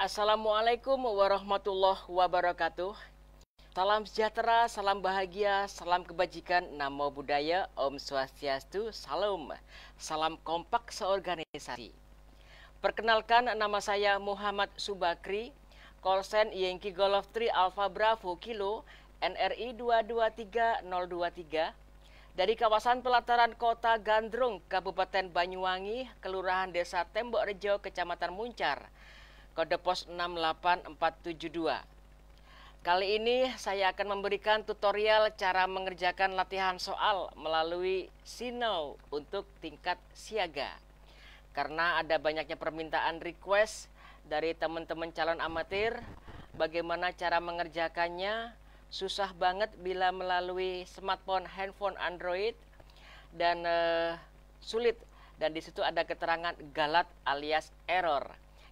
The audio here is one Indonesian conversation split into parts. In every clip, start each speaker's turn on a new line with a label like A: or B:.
A: Assalamualaikum warahmatullahi wabarakatuh. Salam sejahtera, salam bahagia, salam kebajikan, namo buddhaya, om swastiastu, salam. Salam kompak seorganisasi. Perkenalkan, nama saya Muhammad Subakri, Kolsen Yankee Golf 3 Alpha Bravo Kilo, NRI 223023, dari kawasan pelataran Kota Gandrung, Kabupaten Banyuwangi, Kelurahan Desa Tembok Rejo, Kecamatan Muncar, kode pos 68472. Kali ini saya akan memberikan tutorial cara mengerjakan latihan soal melalui Sinau untuk tingkat siaga. Karena ada banyaknya permintaan request dari teman-teman calon amatir, bagaimana cara mengerjakannya, susah banget bila melalui smartphone, handphone Android, dan sulit. Dan di situ ada keterangan galat alias error.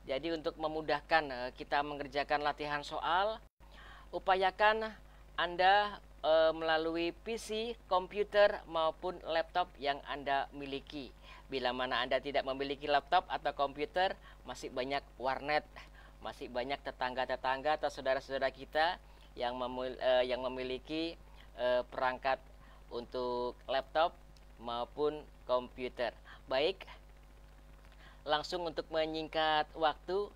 A: Jadi untuk memudahkan kita mengerjakan latihan soal, upayakan Anda melalui PC, komputer maupun laptop yang Anda miliki. Bila mana Anda tidak memiliki laptop atau komputer, masih banyak warnet, masih banyak tetangga-tetangga atau saudara-saudara kita yang memiliki perangkat untuk laptop maupun komputer. Baik, langsung untuk menyingkat waktu,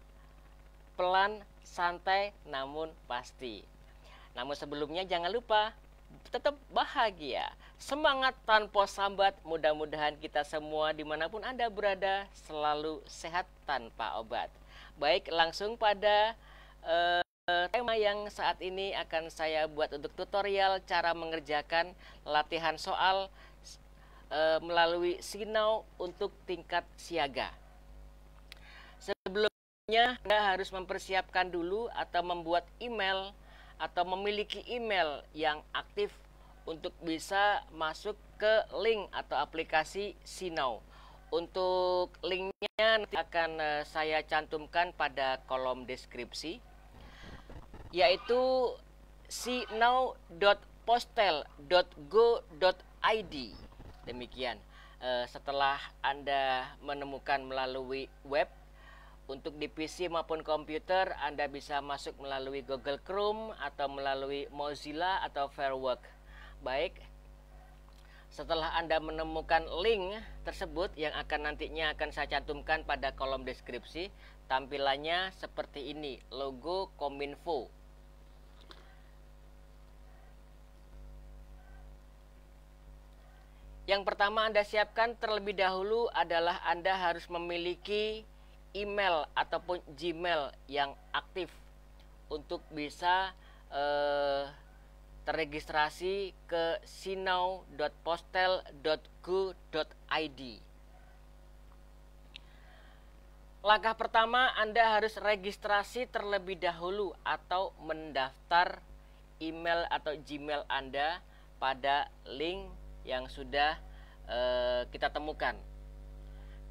A: pelan, santai, namun pasti. Namun sebelumnya jangan lupa tetap bahagia, semangat tanpa sambat. Mudah-mudahan kita semua dimanapun Anda berada selalu sehat tanpa obat. Baik, langsung pada tema yang saat ini akan saya buat untuk tutorial cara mengerjakan latihan soal melalui Sinau untuk tingkat siaga. Sebelumnya Anda harus mempersiapkan dulu atau membuat email atau memiliki email yang aktif untuk bisa masuk ke link atau aplikasi Sinau. Untuk linknya nanti akan saya cantumkan pada kolom deskripsi, yaitu sinau.postel.go.id. Demikian. Setelah Anda menemukan melalui web, untuk di PC maupun komputer, Anda bisa masuk melalui Google Chrome atau melalui Mozilla atau Firework. Baik, setelah Anda menemukan link tersebut yang nantinya akan saya cantumkan pada kolom deskripsi, tampilannya seperti ini, logo Kominfo. Yang pertama Anda siapkan terlebih dahulu adalah Anda harus memiliki email ataupun Gmail yang aktif untuk bisa terregistrasi ke sinau.postel.go.id. Langkah pertama, Anda harus registrasi terlebih dahulu atau mendaftar email atau Gmail Anda pada link yang sudah kita temukan.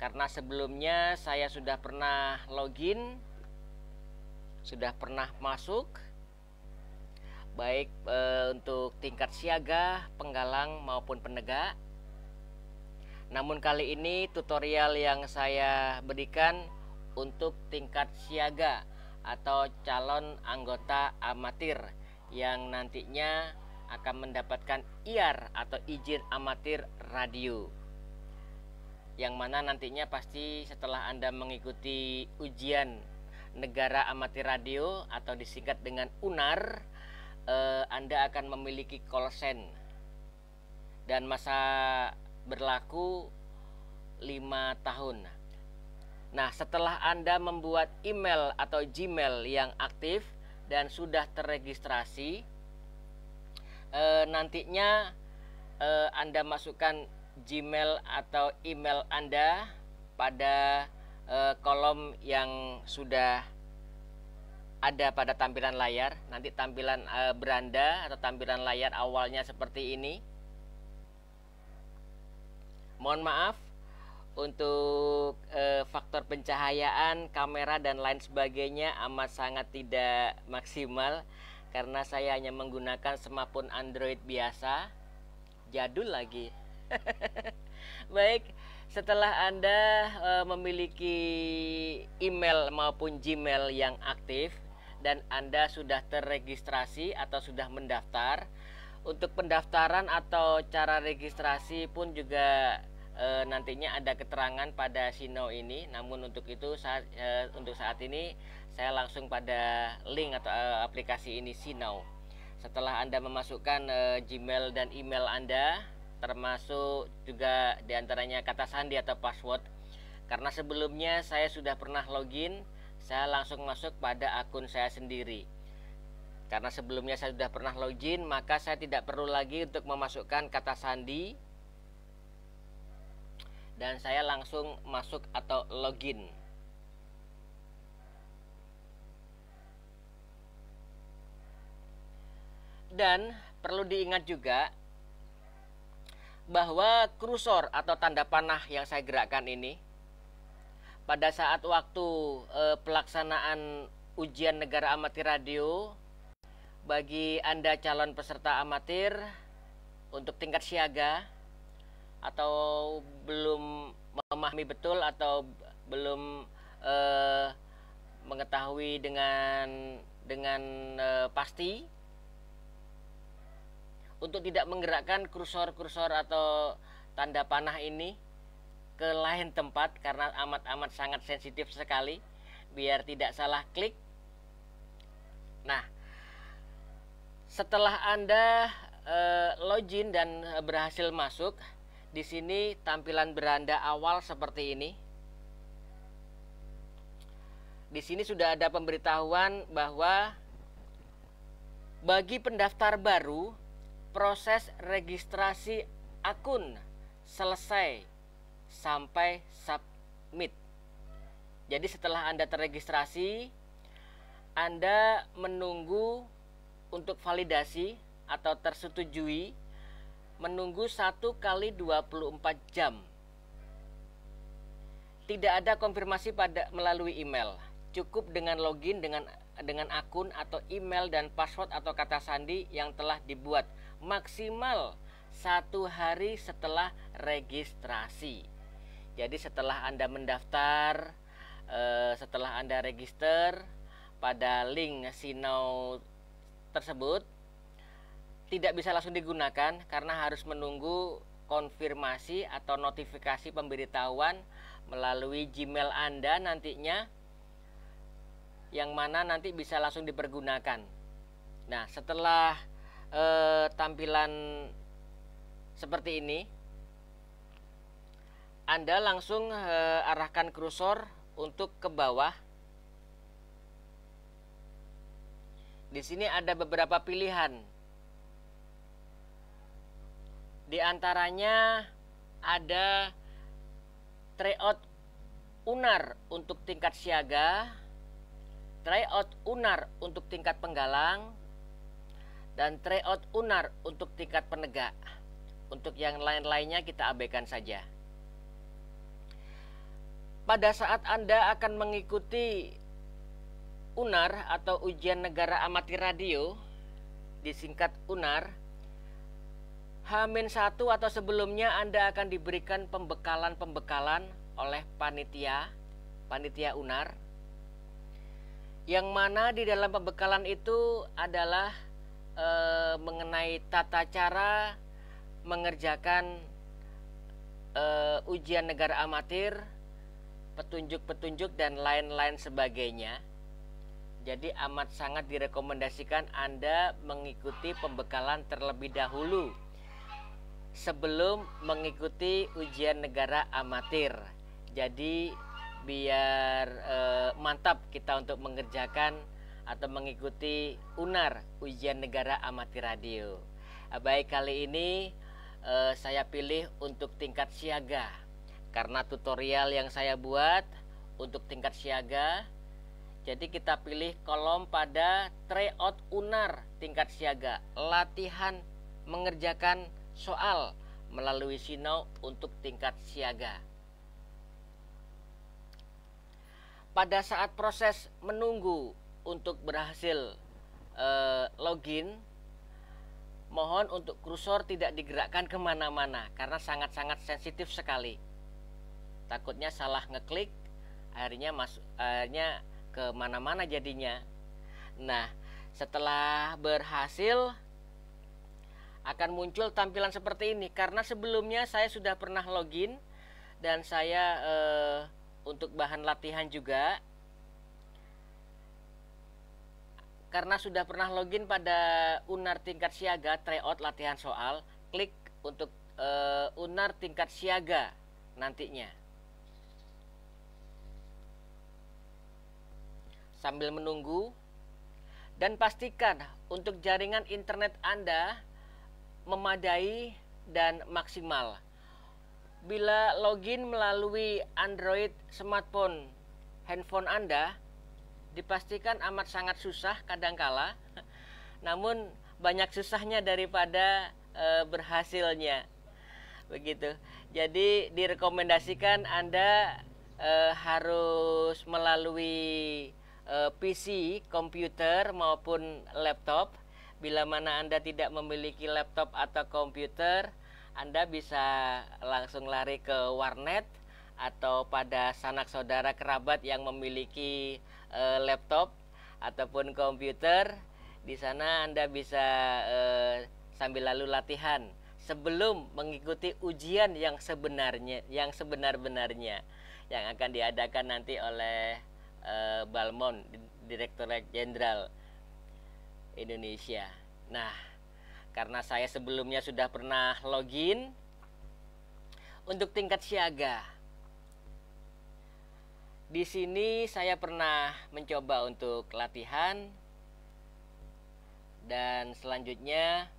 A: Karena sebelumnya saya sudah pernah login, sudah pernah masuk, baik untuk tingkat siaga, penggalang maupun penegak. Namun kali ini tutorial yang saya berikan untuk tingkat siaga atau calon anggota amatir yang nantinya akan mendapatkan IAR atau izin amatir radio, yang mana nantinya pasti setelah Anda mengikuti ujian negara amatir radio atau disingkat dengan UNAR, Anda akan memiliki kolsen dan masa berlaku 5 tahun. Nah, setelah Anda membuat email atau Gmail yang aktif dan sudah terregistrasi, nantinya Anda masukkan Gmail atau email Anda pada kolom yang sudah ada pada tampilan layar. Nanti tampilan beranda atau tampilan layar awalnya seperti ini. Mohon maaf untuk faktor pencahayaan, kamera dan lain sebagainya amat sangat tidak maksimal karena saya hanya menggunakan smartphone Android biasa, jadul lagi. Baik, setelah Anda memiliki email maupun Gmail yang aktif dan Anda sudah terregistrasi atau sudah mendaftar. Untuk pendaftaran atau cara registrasi pun juga nantinya ada keterangan pada Sinau ini. Namun untuk itu untuk saat ini saya langsung pada link atau aplikasi ini, Sinau. Setelah Anda memasukkan Gmail dan email Anda, termasuk juga diantaranya kata sandi atau password, karena sebelumnya saya sudah pernah login, saya langsung masuk pada akun saya sendiri. Karena sebelumnya saya sudah pernah login, maka saya tidak perlu lagi untuk memasukkan kata sandi, dan saya langsung masuk atau login. Dan perlu diingat juga bahwa kursor atau tanda panah yang saya gerakkan ini pada saat waktu pelaksanaan ujian negara amatir radio, bagi Anda calon peserta amatir untuk tingkat siaga atau belum memahami betul atau belum mengetahui dengan pasti, untuk tidak menggerakkan kursor-kursor atau tanda panah ini ke lain tempat karena amat sangat sensitif sekali, biar tidak salah klik. Nah, setelah Anda login dan berhasil masuk, di sini tampilan beranda awal seperti ini. Di sini sudah ada pemberitahuan bahwa bagi pendaftar baru, proses registrasi akun selesai sampai submit. Jadi setelah Anda terregistrasi, Anda menunggu untuk validasi atau tersetujui, menunggu 1 kali 24 jam. Tidak ada konfirmasi melalui email. Cukup dengan login dengan akun atau email dan password atau kata sandi yang telah dibuat maksimal 1 hari setelah registrasi. Jadi setelah Anda mendaftar, setelah Anda register pada link Sinau tersebut, tidak bisa langsung digunakan karena harus menunggu konfirmasi atau notifikasi pemberitahuan melalui Gmail Anda nantinya, yang mana nanti bisa langsung dipergunakan. Nah, setelah tampilan seperti ini, Anda langsung arahkan kursor untuk ke bawah. Di sini ada beberapa pilihan. Di antaranya ada tryout UNAR untuk tingkat siaga, tryout UNAR untuk tingkat penggalang, dan tryout UNAR untuk tingkat penegak. Untuk yang lain-lainnya kita abaikan saja. Pada saat Anda akan mengikuti UNAR atau Ujian Negara Amatir Radio, disingkat UNAR, H-1 atau sebelumnya Anda akan diberikan pembekalan oleh panitia UNAR, yang mana di dalam pembekalan itu adalah mengenai tata cara mengerjakan ujian negara amatir, petunjuk-petunjuk dan lain-lain sebagainya. Jadi amat sangat direkomendasikan Anda mengikuti pembekalan terlebih dahulu sebelum mengikuti ujian negara amatir. Jadi biar mantap kita untuk mengerjakan atau mengikuti UNAR, Ujian Negara Amatir Radio. Baik, kali ini saya pilih untuk tingkat siaga karena tutorial yang saya buat untuk tingkat siaga. Jadi kita pilih kolom pada tryout UNAR tingkat siaga, latihan mengerjakan soal melalui Sinau untuk tingkat siaga. Pada saat proses menunggu untuk berhasil login, mohon untuk kursor tidak digerakkan kemana-mana karena sangat-sangat sensitif sekali. Takutnya salah ngeklik akhirnya ke mana-mana jadinya. Nah, setelah berhasil akan muncul tampilan seperti ini, karena sebelumnya saya sudah pernah login dan saya untuk bahan latihan juga, karena sudah pernah login pada UNAR tingkat siaga tryout latihan soal, klik untuk UNAR tingkat siaga nantinya. Sambil menunggu, dan pastikan untuk jaringan internet Anda memadai dan maksimal. Bila login melalui Android smartphone handphone Anda, dipastikan amat sangat susah kadangkala, namun banyak susahnya daripada berhasilnya. Begitu. Jadi direkomendasikan Anda harus melalui PC, komputer maupun laptop. Bila mana Anda tidak memiliki laptop atau komputer, Anda bisa langsung lari ke warnet atau pada sanak saudara kerabat yang memiliki laptop ataupun komputer. Di sana Anda bisa sambil lalu latihan sebelum mengikuti ujian yang sebenar-benarnya yang akan diadakan nanti oleh Balmon, Direktorat Jenderal Indonesia. Nah, karena saya sebelumnya sudah pernah login untuk tingkat siaga, di sini saya pernah mencoba untuk latihan, dan selanjutnya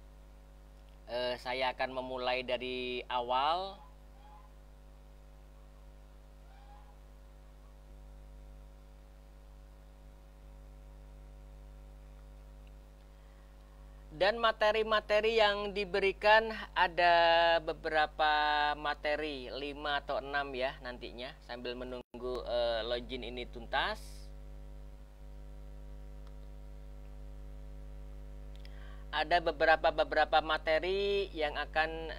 A: saya akan memulai dari awal. Dan materi-materi yang diberikan ada beberapa materi, 5 atau 6 ya nantinya, sambil menunggu login ini tuntas. Ada beberapa materi yang akan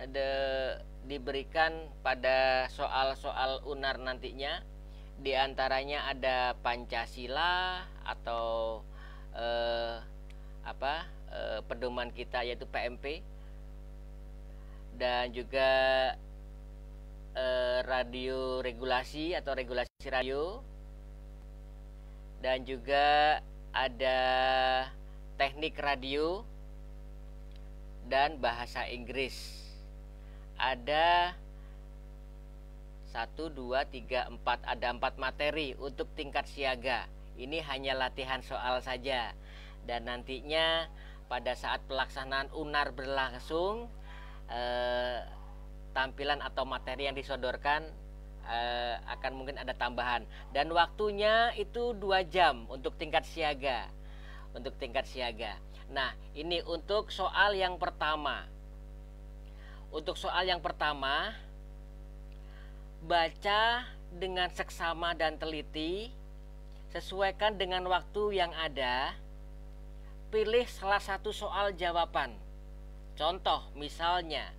A: diberikan pada soal-soal UNAR nantinya. Di antaranya ada Pancasila atau pedoman kita yaitu PMP, dan juga radio regulasi atau regulasi radio, dan juga ada teknik radio dan bahasa Inggris. Ada 1, 2, 3, 4, ada 4 materi untuk tingkat siaga. Ini hanya latihan soal saja, dan nantinya pada saat pelaksanaan UNAR berlangsung, tampilan atau materi yang disodorkan akan mungkin ada tambahan, dan waktunya itu 2 jam untuk tingkat siaga. Nah, ini untuk soal yang pertama. Untuk soal yang pertama, baca dengan seksama dan teliti, sesuaikan dengan waktu yang ada. Pilih salah satu soal jawaban. Contoh misalnya,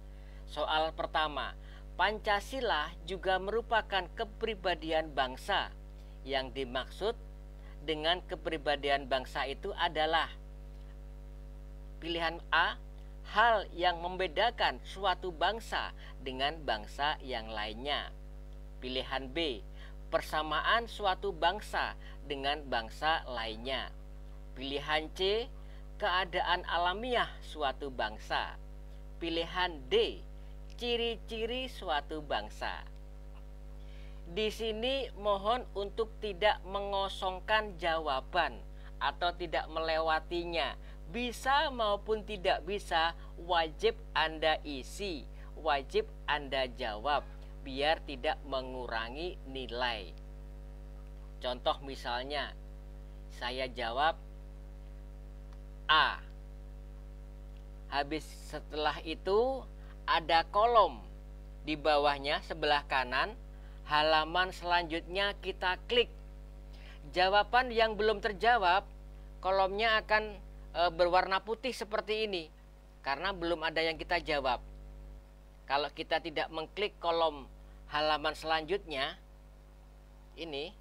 A: soal pertama, Pancasila juga merupakan kepribadian bangsa. Yang dimaksud dengan kepribadian bangsa itu adalah pilihan A, hal yang membedakan suatu bangsa dengan bangsa yang lainnya. Pilihan B, persamaan suatu bangsa dengan bangsa lainnya. Pilihan C, keadaan alamiah suatu bangsa. Pilihan D, ciri-ciri suatu bangsa. Di sini mohon untuk tidak mengosongkan jawaban atau tidak melewatinya. Bisa maupun tidak bisa, wajib Anda isi, wajib Anda jawab, biar tidak mengurangi nilai. Contoh misalnya, saya jawab A. Habis setelah itu ada kolom di bawahnya sebelah kanan, halaman selanjutnya kita klik. Jawaban yang belum terjawab, kolomnya akan berwarna putih seperti ini karena belum ada yang kita jawab. Kalau kita tidak mengklik kolom halaman selanjutnya, ini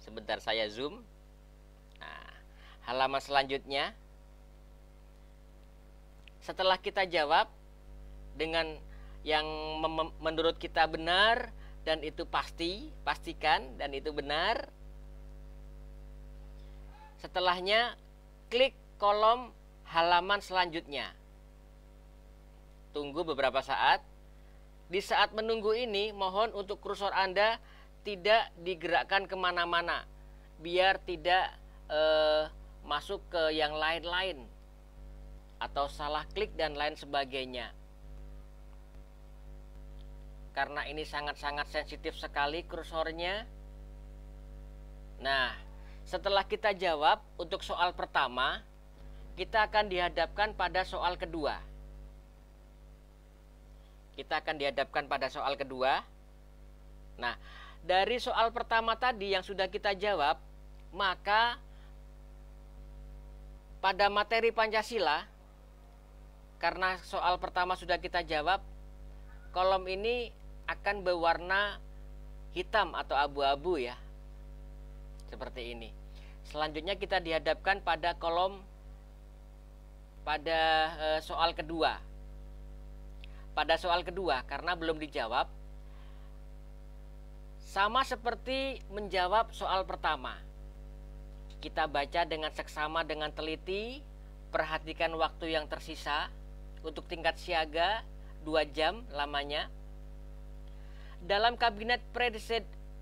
A: Sebentar saya zoom. Nah, halaman selanjutnya, setelah kita jawab dengan yang menurut kita benar dan itu pastikan dan itu benar. Setelahnya klik kolom halaman selanjutnya. Tunggu beberapa saat. Di saat menunggu ini, mohon untuk kursor Anda tidak digerakkan kemana-mana, biar tidak masuk ke yang lain-lain atau salah klik dan lain sebagainya. Karena ini sangat-sangat sensitif sekali kursornya. Nah, setelah kita jawab untuk soal pertama, kita akan dihadapkan pada soal kedua. Nah, dari soal pertama tadi yang sudah kita jawab, maka pada materi Pancasila, karena soal pertama sudah kita jawab, kolom ini akan berwarna hitam atau abu-abu ya. Seperti ini. Selanjutnya kita dihadapkan pada kolom soal kedua. Pada soal kedua, karena belum dijawab, sama seperti menjawab soal pertama. Kita baca dengan seksama dengan teliti, perhatikan waktu yang tersisa untuk tingkat siaga 2 jam lamanya. Dalam kabinet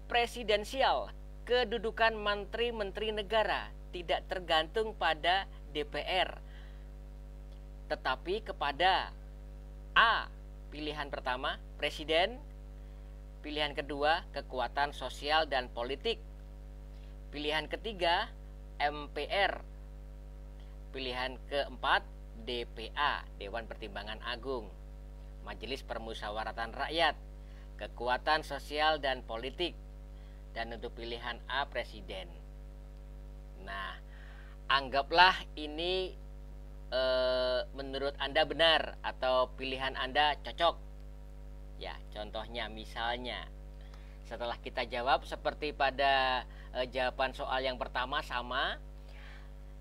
A: presidensial, kedudukan menteri-menteri negara tidak tergantung pada DPR, tetapi kepada A. Pilihan pertama, presiden. Pilihan kedua, kekuatan sosial dan politik. Pilihan ketiga, MPR. Pilihan keempat, DPA, Dewan Pertimbangan Agung. Majelis Permusyawaratan Rakyat, kekuatan sosial dan politik. Dan untuk pilihan A, presiden. Nah, anggaplah ini menurut Anda benar atau pilihan Anda cocok. Ya, contohnya misalnya setelah kita jawab seperti pada jawaban soal yang pertama sama,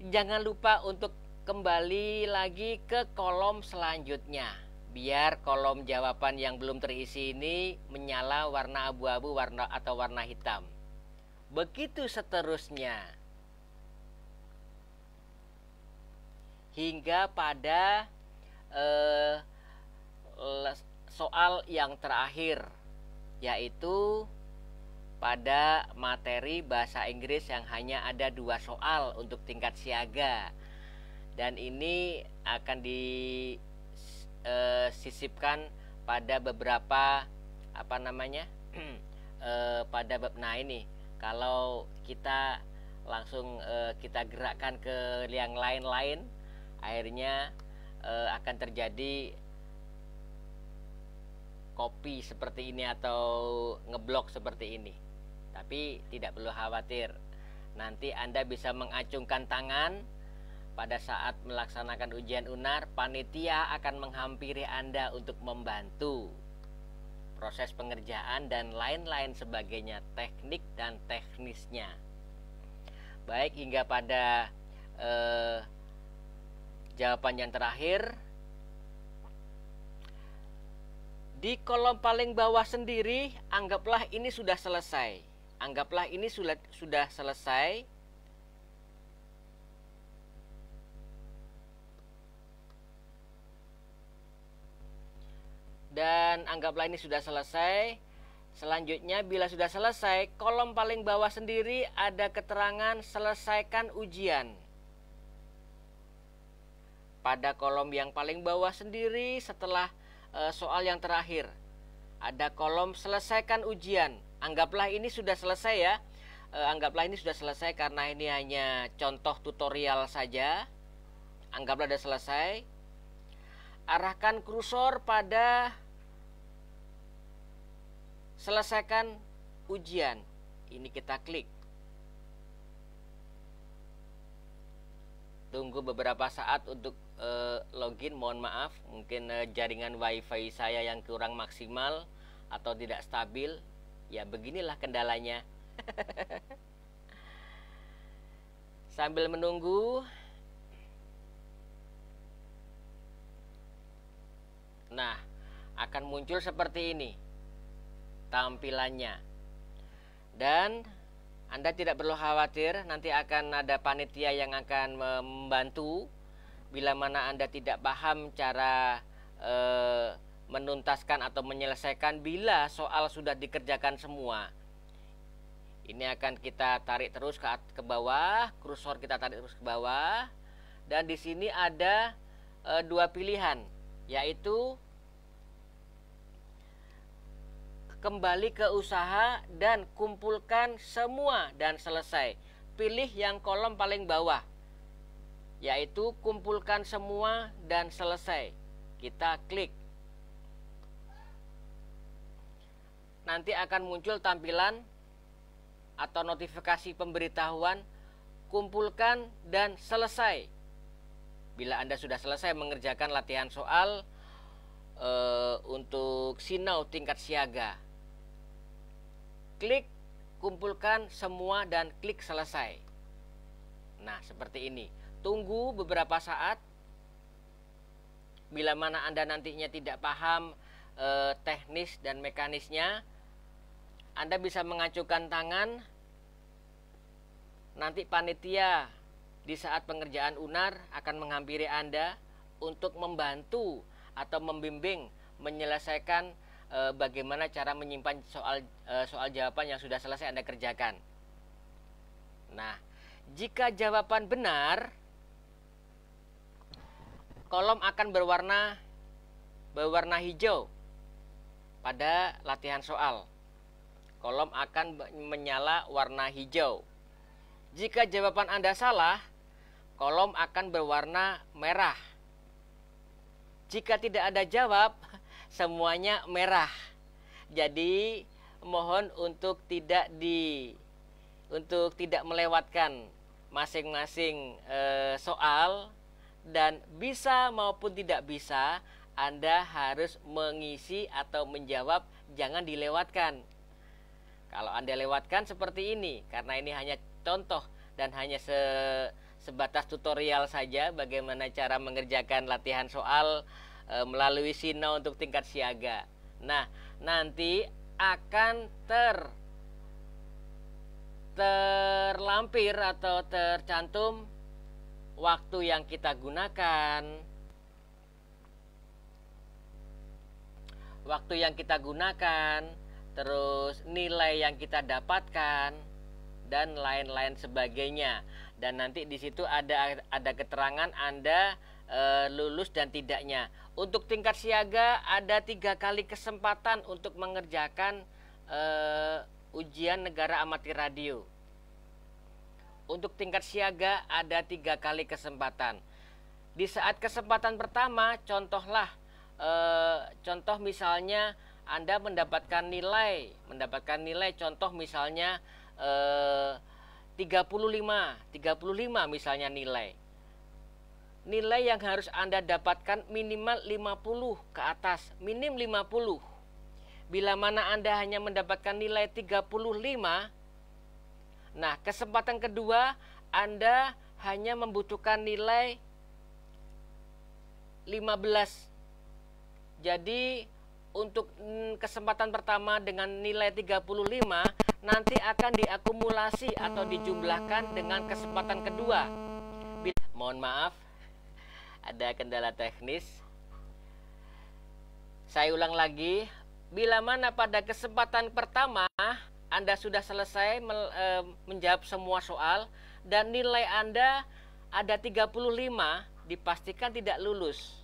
A: jangan lupa untuk kembali lagi ke kolom selanjutnya. Biar kolom jawaban yang belum terisi ini menyala warna abu-abu atau warna hitam. Begitu seterusnya. Hingga pada soal yang terakhir, yaitu pada materi bahasa Inggris yang hanya ada 2 soal untuk tingkat siaga. Dan ini akan disisipkan pada beberapa nah ini kalau kita langsung kita gerakkan ke yang lain-lain, akhirnya akan terjadi copy seperti ini atau ngeblok seperti ini. Tapi tidak perlu khawatir, nanti Anda bisa mengacungkan tangan pada saat melaksanakan ujian UNAR. Panitia akan menghampiri Anda untuk membantu proses pengerjaan dan lain-lain sebagainya, teknik dan teknisnya. Baik, hingga pada jawaban yang terakhir, di kolom paling bawah sendiri, anggaplah ini sudah selesai. Dan anggaplah ini sudah selesai. Selanjutnya, bila sudah selesai, kolom paling bawah sendiri ada keterangan selesaikan ujian. Pada kolom yang paling bawah sendiri setelah soal yang terakhir, ada kolom selesaikan ujian. Anggaplah ini sudah selesai ya. Anggaplah ini sudah selesai karena ini hanya contoh tutorial saja. Anggaplah sudah selesai. Arahkan kursor pada selesaikan ujian. Ini kita klik. Tunggu beberapa saat untuk login. Mohon maaf, mungkin jaringan wifi saya yang kurang maksimal atau tidak stabil. Ya, beginilah kendalanya. Sambil menunggu. Nah, akan muncul seperti ini tampilannya. Dan Anda tidak perlu khawatir, nanti akan ada panitia yang akan membantu bila mana Anda tidak paham cara menuntaskan atau menyelesaikan bila soal sudah dikerjakan semua. Ini akan kita tarik terus ke bawah, kursor kita tarik terus ke bawah, dan di sini ada dua pilihan, yaitu kembali ke usaha dan kumpulkan semua dan selesai. Pilih yang kolom paling bawah, yaitu kumpulkan semua dan selesai. Kita klik. Nanti akan muncul tampilan atau notifikasi pemberitahuan kumpulkan dan selesai. Bila Anda sudah selesai mengerjakan latihan soal untuk Sinau tingkat siaga, klik kumpulkan semua dan klik selesai. Nah, seperti ini. Tunggu beberapa saat. Bila mana Anda nantinya tidak paham teknis dan mekanisnya, Anda bisa mengacukan tangan. Nanti panitia di saat pengerjaan UNAR akan menghampiri Anda untuk membantu atau membimbing menyelesaikan bagaimana cara menyimpan soal jawaban yang sudah selesai Anda kerjakan. Nah, jika jawaban benar, kolom akan berwarna hijau pada latihan soal. Kolom akan menyala warna hijau. Jika jawaban Anda salah, kolom akan berwarna merah. Jika tidak ada jawab, semuanya merah. Jadi mohon untuk tidak melewatkan masing-masing soal, dan bisa maupun tidak bisa Anda harus mengisi atau menjawab, jangan dilewatkan. Kalau Anda lewatkan seperti ini, karena ini hanya contoh dan hanya sebatas tutorial saja bagaimana cara mengerjakan latihan soal melalui Sinau untuk tingkat siaga. Nah, nanti akan terlampir atau tercantum waktu yang kita gunakan, terus nilai yang kita dapatkan, dan lain-lain sebagainya. Dan nanti di situ ada keterangan Anda lulus dan tidaknya. Untuk tingkat siaga ada 3 kali kesempatan untuk mengerjakan ujian negara amati radio. Untuk tingkat siaga ada 3 kali kesempatan. Di saat kesempatan pertama, contoh misalnya Anda mendapatkan nilai contoh misalnya 35 misalnya nilai yang harus Anda dapatkan minimal 50 ke atas, minim 50. Bila mana Anda hanya mendapatkan nilai 35, nah kesempatan kedua Anda hanya membutuhkan nilai 15. Jadi untuk kesempatan pertama dengan nilai 35 nanti akan diakumulasi atau dijumlahkan dengan kesempatan kedua. Mohon maaf, ada kendala teknis. Saya ulang lagi, bila mana pada kesempatan pertama Anda sudah selesai menjawab semua soal dan nilai Anda ada 35, dipastikan tidak lulus.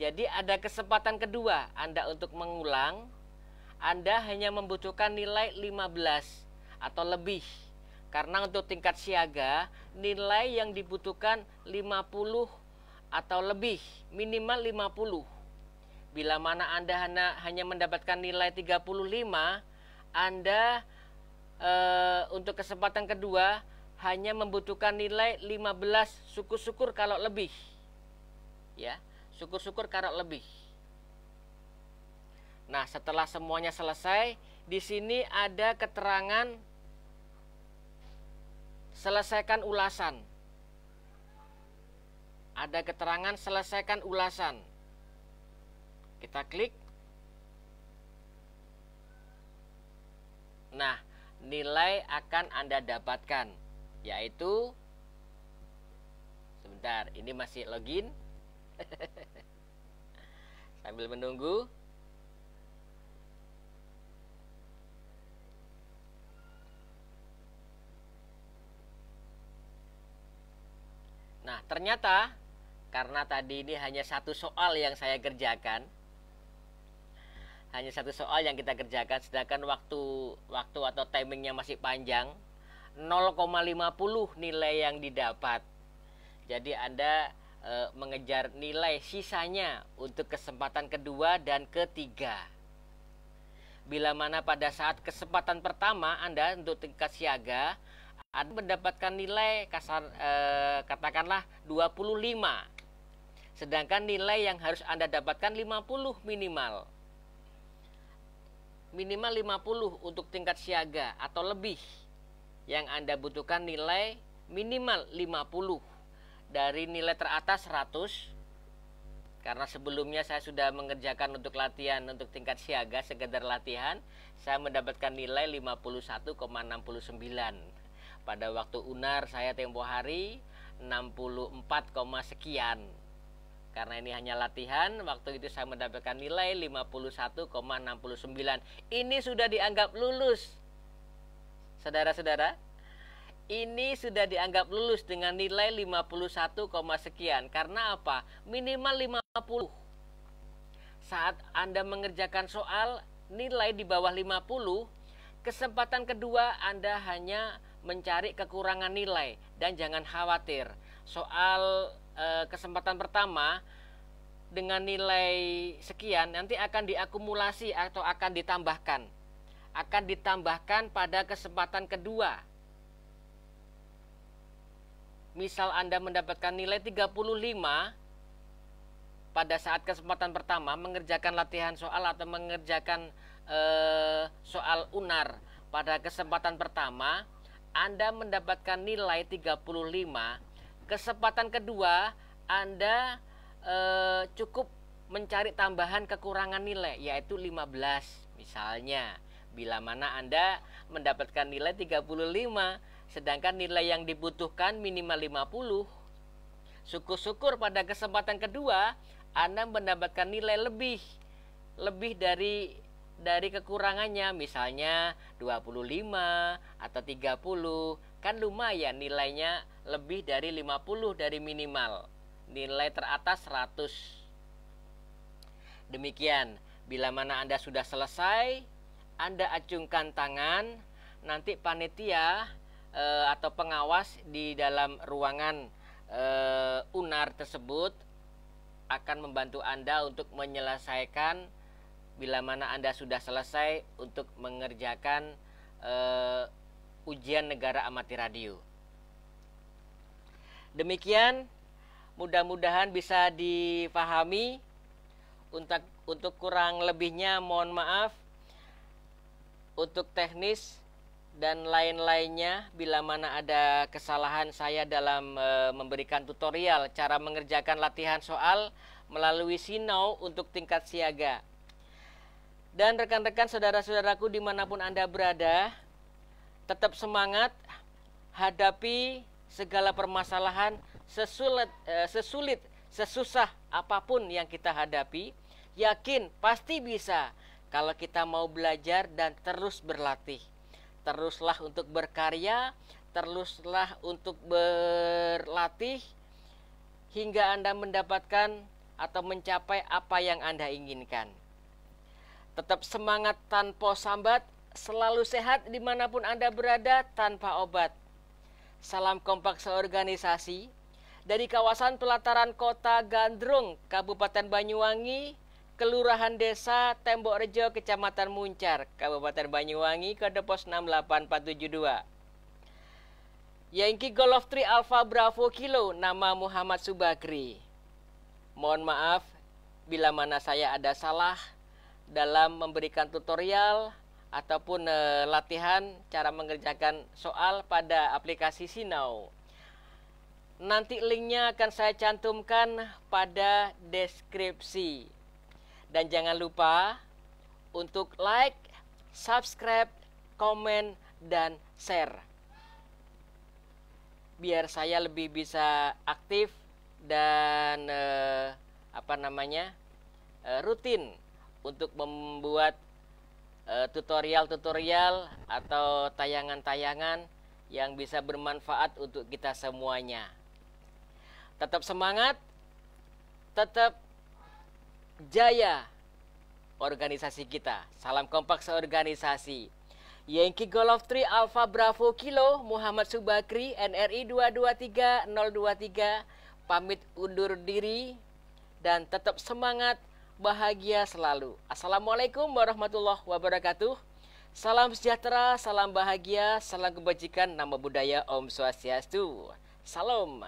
A: Jadi ada kesempatan kedua Anda untuk mengulang. Anda hanya membutuhkan nilai 15 atau lebih. Karena untuk tingkat siaga, nilai yang dibutuhkan 50 atau lebih, minimal 50. Bila mana Anda hanya mendapatkan nilai 35, Anda untuk kesempatan kedua hanya membutuhkan nilai 15, syukur-syukur kalau lebih. Ya, syukur-syukur kalau lebih. Nah, setelah semuanya selesai, di sini ada keterangan selesaikan ulasan. Ada keterangan selesaikan ulasan. Kita klik. Nah, nilai akan Anda dapatkan, yaitu, sebentar, ini masih login. Sambil menunggu. Nah, ternyata karena tadi ini hanya satu soal yang saya kerjakan, hanya satu soal yang kita kerjakan, sedangkan waktu atau timingnya masih panjang, 0,50 nilai yang didapat. Jadi Anda mengejar nilai sisanya untuk kesempatan kedua dan ketiga. Bila mana pada saat kesempatan pertama Anda untuk tingkat siaga, Anda mendapatkan nilai katakanlah 25. Sedangkan nilai yang harus Anda dapatkan 50 minimal. Minimal 50 untuk tingkat siaga atau lebih. Yang Anda butuhkan nilai minimal 50 dari nilai teratas 100. Karena sebelumnya saya sudah mengerjakan untuk latihan untuk tingkat siaga, sekedar latihan, saya mendapatkan nilai 51,69. Pada waktu UNAR saya tempo hari 64, sekian. Karena ini hanya latihan, waktu itu saya mendapatkan nilai 51,69. Ini sudah dianggap lulus. Saudara-saudara, ini sudah dianggap lulus dengan nilai 51, sekian. Karena apa? Minimal 50. Saat Anda mengerjakan soal nilai di bawah 50, kesempatan kedua Anda hanya mencari kekurangan nilai. Dan jangan khawatir, soal kesempatan pertama dengan nilai sekian nanti akan diakumulasi atau akan ditambahkan pada kesempatan kedua. Misal Anda mendapatkan nilai 35 pada saat kesempatan pertama mengerjakan latihan soal atau mengerjakan soal UNAR pada kesempatan pertama, Anda mendapatkan nilai 35. Kesempatan kedua Anda cukup mencari tambahan kekurangan nilai, yaitu 15 misalnya. Bila mana Anda mendapatkan nilai 35, sedangkan nilai yang dibutuhkan minimal 50. Syukur-syukur pada kesempatan kedua Anda mendapatkan nilai lebih dari kekurangannya, misalnya 25 atau 30. Kan lumayan, nilainya lebih dari 50 dari minimal. Nilai teratas 100. Demikian, bila mana Anda sudah selesai, Anda acungkan tangan, nanti panitia atau pengawas di dalam ruangan UNAR tersebut akan membantu Anda untuk menyelesaikan bila mana Anda sudah selesai untuk mengerjakan ujian negara amati radio. Demikian, mudah-mudahan bisa dipahami. Untuk kurang lebihnya mohon maaf. Untuk teknis dan lain-lainnya, bila mana ada kesalahan saya dalam memberikan tutorial cara mengerjakan latihan soal melalui Sinau untuk tingkat siaga. Dan rekan-rekan saudara-saudaraku dimanapun Anda berada, tetap semangat, hadapi segala permasalahan sesulit, sesusah apapun yang kita hadapi. Yakin, pasti bisa kalau kita mau belajar dan terus berlatih. Teruslah untuk berkarya, teruslah untuk berlatih hingga Anda mendapatkan atau mencapai apa yang Anda inginkan. Tetap semangat tanpa sambat, selalu sehat dimanapun Anda berada tanpa obat. Salam kompak seorganisasi dari kawasan pelataran kota Gandrung, Kabupaten Banyuwangi, Kelurahan Desa Tembok Rejo, Kecamatan Muncar, Kabupaten Banyuwangi, kode pos 68472. Yankee Golf 3 Alpha Bravo Kilo, nama Muhammad Subakri. Mohon maaf bila mana saya ada salah dalam memberikan tutorial ataupun latihan cara mengerjakan soal pada aplikasi Sinau. Nanti linknya akan saya cantumkan pada deskripsi. Dan jangan lupa untuk like, subscribe, komen, dan share. Biar saya lebih bisa aktif dan rutin untuk membuat tutorial-tutorial atau tayangan-tayangan yang bisa bermanfaat untuk kita semuanya. Tetap semangat, tetap jaya organisasi kita. Salam kompak seorganisasi. Yankee Golf 3 Alpha Bravo Kilo Muhammad Subakri NRI 223023 pamit undur diri dan tetap semangat, bahagia selalu. Assalamualaikum warahmatullahi wabarakatuh. Salam sejahtera, salam bahagia, salam kebajikan, nama budaya, Om Swastiastu. Salam.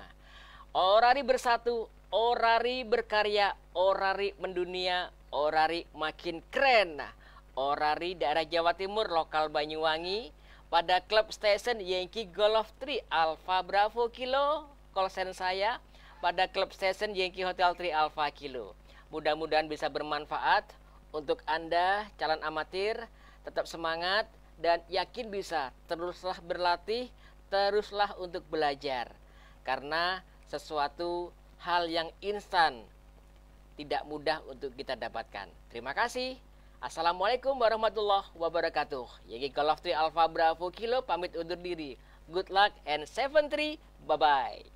A: Orari bersatu, orari berkarya, orari mendunia, orari makin keren. Orari daerah Jawa Timur, lokal Banyuwangi, pada klub station Yankee Golf 3 Alpha Bravo Kilo, call saya, pada klub station Yankee Hotel 3 Alpha Kilo. Mudah-mudahan bisa bermanfaat untuk Anda, calon amatir, tetap semangat dan yakin bisa. Teruslah berlatih, teruslah untuk belajar. Karena sesuatu hal yang instan tidak mudah untuk kita dapatkan. Terima kasih. Assalamualaikum warahmatullahi wabarakatuh. Yankee Golf 3 Alpha Bravo Kilo pamit undur diri. Good luck and 7-3. Bye-bye.